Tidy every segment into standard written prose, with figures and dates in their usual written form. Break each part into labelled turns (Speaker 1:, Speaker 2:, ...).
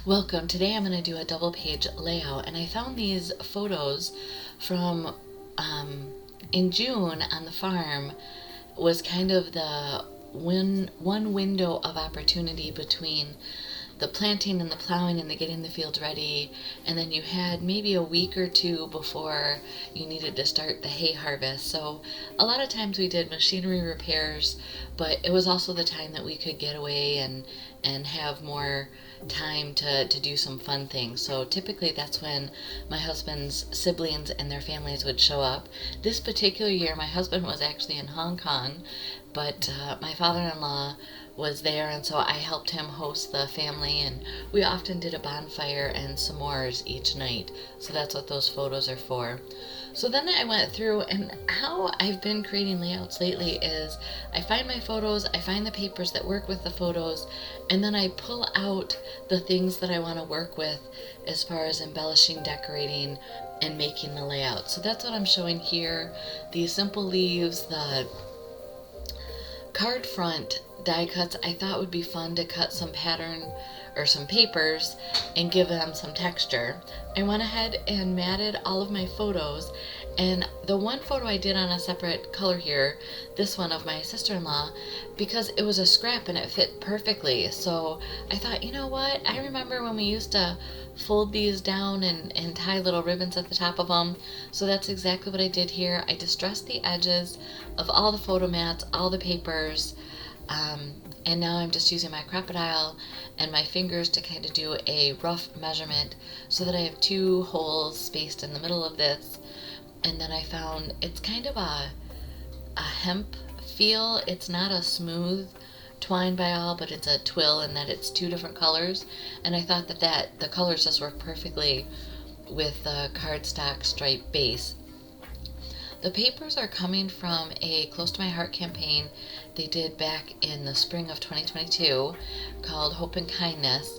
Speaker 1: Welcome. Today I'm going to do a double page layout, and I found these photos from in June on the farm. Was kind of the one window of opportunity between the planting and the plowing and the getting the field ready, and then you had maybe a week or two before you needed to start the hay harvest. So a lot of times we did machinery repairs, but it was also the time that we could get away and have more time to do some fun things. So typically that's when my husband's siblings and their families would show up. This particular year my husband was actually in Hong Kong, but my father-in-law was there, and so I helped him host the family, and we often did a bonfire and s'mores each night. So that's what those photos are for. So then I went through, and how I've been creating layouts lately is I find my photos, I find the papers that work with the photos, and then I pull out the things that I want to work with as far as embellishing, decorating, and making the layout. So that's what I'm showing here. These simple leaves, the card front die cuts, I thought would be fun to cut some pattern or some papers and give them some texture. I went ahead and matted all of my photos, and the one photo I did on a separate color here, this one of my sister-in-law, because it was a scrap and it fit perfectly. So I thought, you know what, I remember when we used to fold these down and tie little ribbons at the top of them. So that's exactly what I did here. I distressed the edges of all the photo mats, all the papers, and now I'm just using my crocodile and my fingers to kind of do a rough measurement so that I have two holes spaced in the middle of this. And then I found it's kind of a hemp feel. It's not a smooth twine by all, but it's a twill in that it's two different colors. And I thought that the colors just work perfectly with the cardstock stripe base. The papers are coming from a Close to My Heart campaign they did back in the spring of 2022 called Hope and Kindness.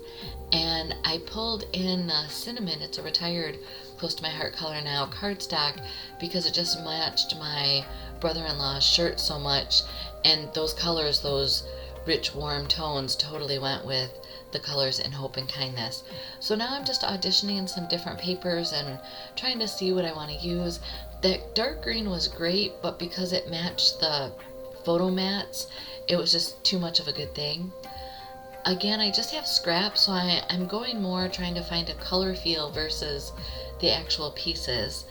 Speaker 1: And I pulled in cinnamon, it's a retired Close to My Heart color now, cardstock, because it just matched my brother-in-law's shirt so much. And those colors, those rich warm tones, totally went with the colors in Hope and Kindness. So now I'm just auditioning some different papers and trying to see what I want to use. That dark green was great, but because it matched the photo mats, it was just too much of a good thing. Again, I just have scraps, so I'm going more trying to find a color feel versus the actual pieces.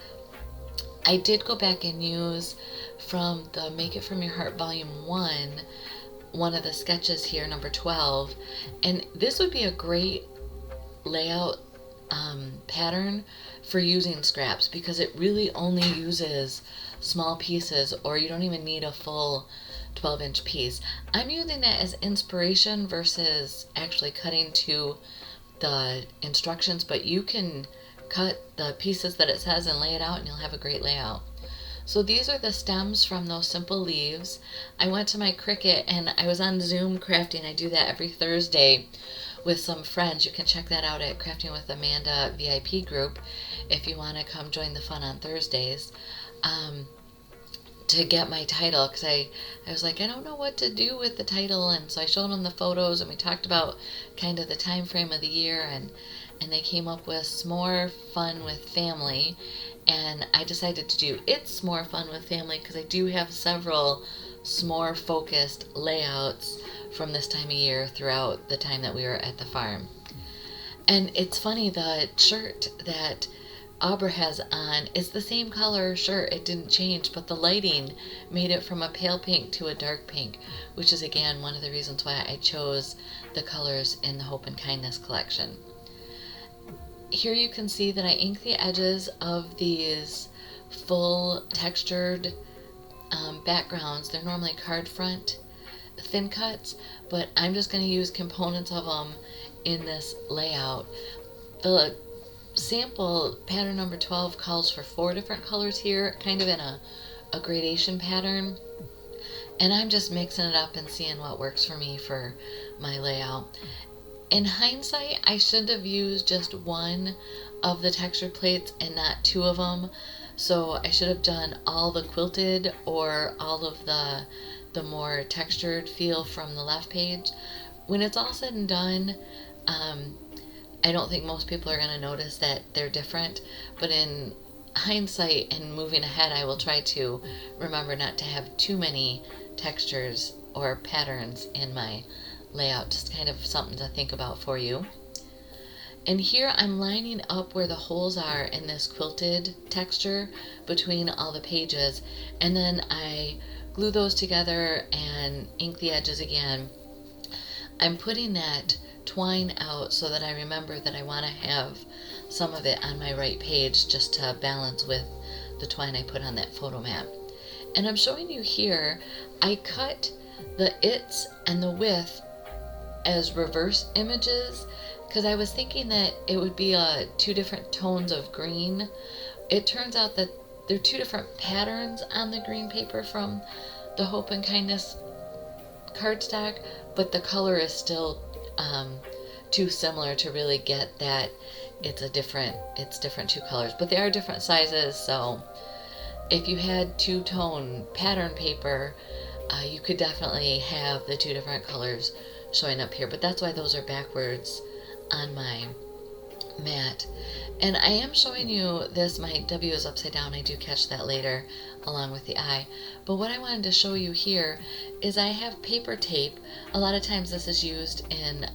Speaker 1: I did go back and use from the Make It From Your Heart Volume 1, one of the sketches here, number 12, and this would be a great layout pattern for using scraps because it really only uses small pieces, or you don't even need a full 12-inch piece. I'm using that as inspiration versus actually cutting to the instructions, but you can cut the pieces that it says and lay it out and you'll have a great layout. So these are the stems from those simple leaves. I went to my Cricut and I was on Zoom crafting. I do that every Thursday with some friends. You can check that out at Crafting with Amanda VIP group if you want to come join the fun on Thursdays. To get my title, because I was like, I don't know what to do with the title, and so I showed them the photos and we talked about kind of the time frame of the year, and they came up with S'more Fun with Family, and I decided to do It's More Fun with Family because I do have several s'more focused layouts from this time of year throughout the time that we were at the farm. And it's funny, the shirt that Aubrey has on is the same color shirt, it didn't change, but the lighting made it from a pale pink to a dark pink, which is again one of the reasons why I chose the colors in the Hope and Kindness collection. Here you can see that I inked the edges of these full textured backgrounds. They're normally card front thin cuts, but I'm just going to use components of them in this layout. The sample pattern number 12 calls for 4 different colors here, kind of in a gradation pattern, and I'm just mixing it up and seeing what works for me for my layout. In hindsight, I should have used just one of the textured plates and not 2 of them, so I should have done all the quilted or all of the more textured feel from the left page. When it's all said and done, I don't think most people are going to notice that they're different, but in hindsight and moving ahead, I will try to remember not to have too many textures or patterns in my layout. Just kind of something to think about for you. And here I'm lining up where the holes are in this quilted texture between all the pages, and then I glue those together and ink the edges again. I'm putting that twine out so that I remember that I want to have some of it on my right page, just to balance with the twine I put on that photo mat. And I'm showing you here, I cut the its and the with as reverse images because I was thinking that it would be two different tones of green. It turns out that there are two different patterns on the green paper from the Hope and Kindness cardstock, but the color is still too similar to really get that it's different two colors, but they are different sizes. So if you had two-tone pattern paper, you could definitely have the two different colors showing up here, but that's why those are backwards on my mat. And I am showing you this, my W is upside down, I do catch that later along with the I. But what I wanted to show you here is I have paper tape. A lot of times this is used in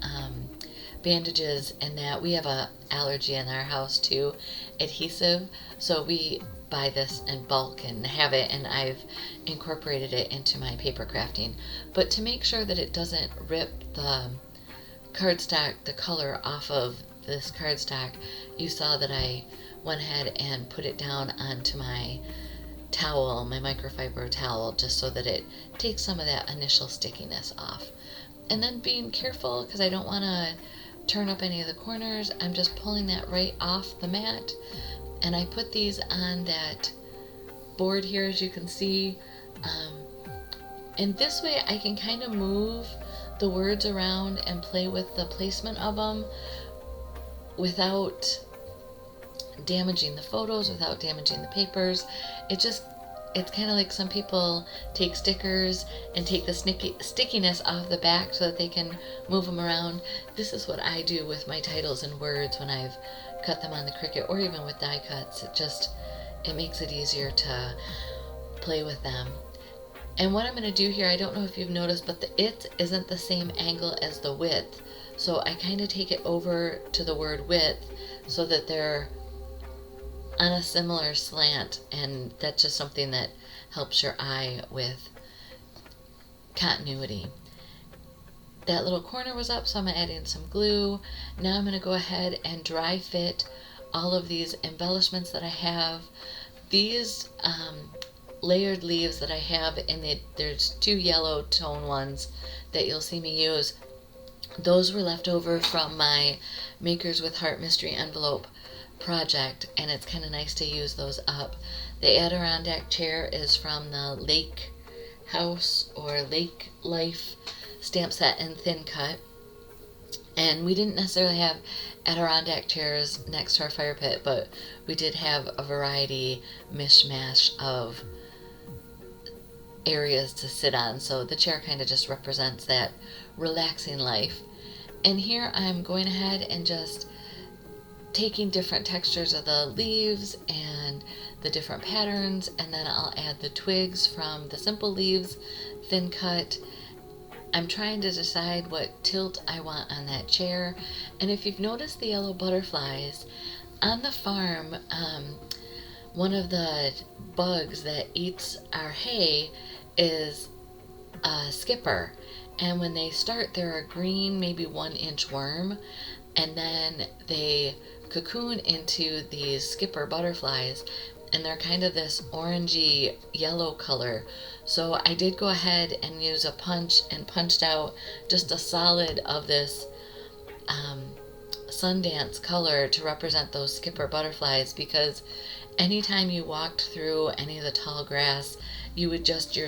Speaker 1: bandages, and that we have a allergy in our house to adhesive, so we buy this in bulk and have it, and I've incorporated it into my paper crafting. But to make sure that it doesn't rip the cardstock, the color off of this cardstock, you saw that I went ahead and put it down onto my towel, my microfiber towel, just so that it takes some of that initial stickiness off. And then being careful, because I don't want to turn up any of the corners, I'm just pulling that right off the mat, and I put these on that board here, as you can see. And this way I can kind of move the words around and play with the placement of them without damaging the photos, without damaging the papers. It's kind of like some people take stickers and take the stickiness off the back so that they can move them around. This is what I do with my titles and words when I've cut them on the Cricut, or even with die cuts. It makes it easier to play with them. And what I'm going to do here, I don't know if you've noticed, but the it isn't the same angle as the width. So I kind of take it over to the word width so that they're on a similar slant, and that's just something that helps your eye with continuity. That little corner was up, so I'm adding some glue. Now I'm going to go ahead and dry fit all of these embellishments that I have. These layered leaves that I have, and there's two yellow tone ones that you'll see me use. Those were left over from my Makers with Heart mystery envelope project, and it's kind of nice to use those up. The Adirondack chair is from the Lake House or Lake Life stamp set in thin cut, and we didn't necessarily have Adirondack chairs next to our fire pit, but we did have a variety mishmash of areas to sit on, so the chair kind of just represents that relaxing life. And here I'm going ahead and just taking different textures of the leaves and the different patterns, and then I'll add the twigs from the simple leaves thin cut. I'm trying to decide what tilt I want on that chair. And if you've noticed the yellow butterflies on the farm, one of the bugs that eats our hay is a skipper, and when they start, they're a green, maybe 1-inch worm, and then they cocoon into these skipper butterflies, and they're kind of this orangey yellow color. So I did go ahead and use a punch and punched out just a solid of this Sundance color to represent those skipper butterflies, because anytime you walked through any of the tall grass, your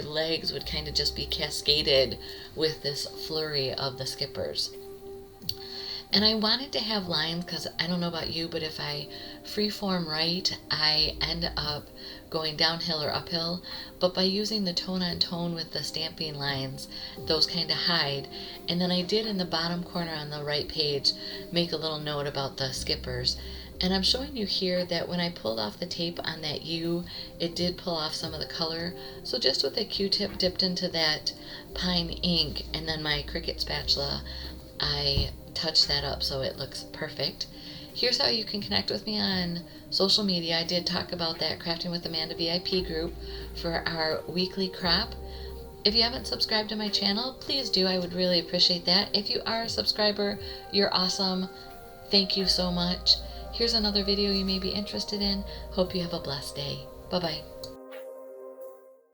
Speaker 1: legs would kind of just be cascaded with this flurry of the skippers. And I wanted to have lines because I don't know about you, but if I freeform right, I end up going downhill or uphill. But by using the tone on tone with the stamping lines, those kind of hide. And then I did in the bottom corner on the right page make a little note about the skippers. And I'm showing you here that when I pulled off the tape on that U, it did pull off some of the color. So just with a Q-tip dipped into that pine ink and then my Cricut spatula, I touched that up so it looks perfect. Here's how you can connect with me on social media. I did talk about that Crafting with Amanda VIP group for our weekly crop. If you haven't subscribed to my channel, please do. I would really appreciate that. If you are a subscriber, you're awesome. Thank you so much. Here's another video you may be interested in. Hope you have a blessed day. Bye-bye.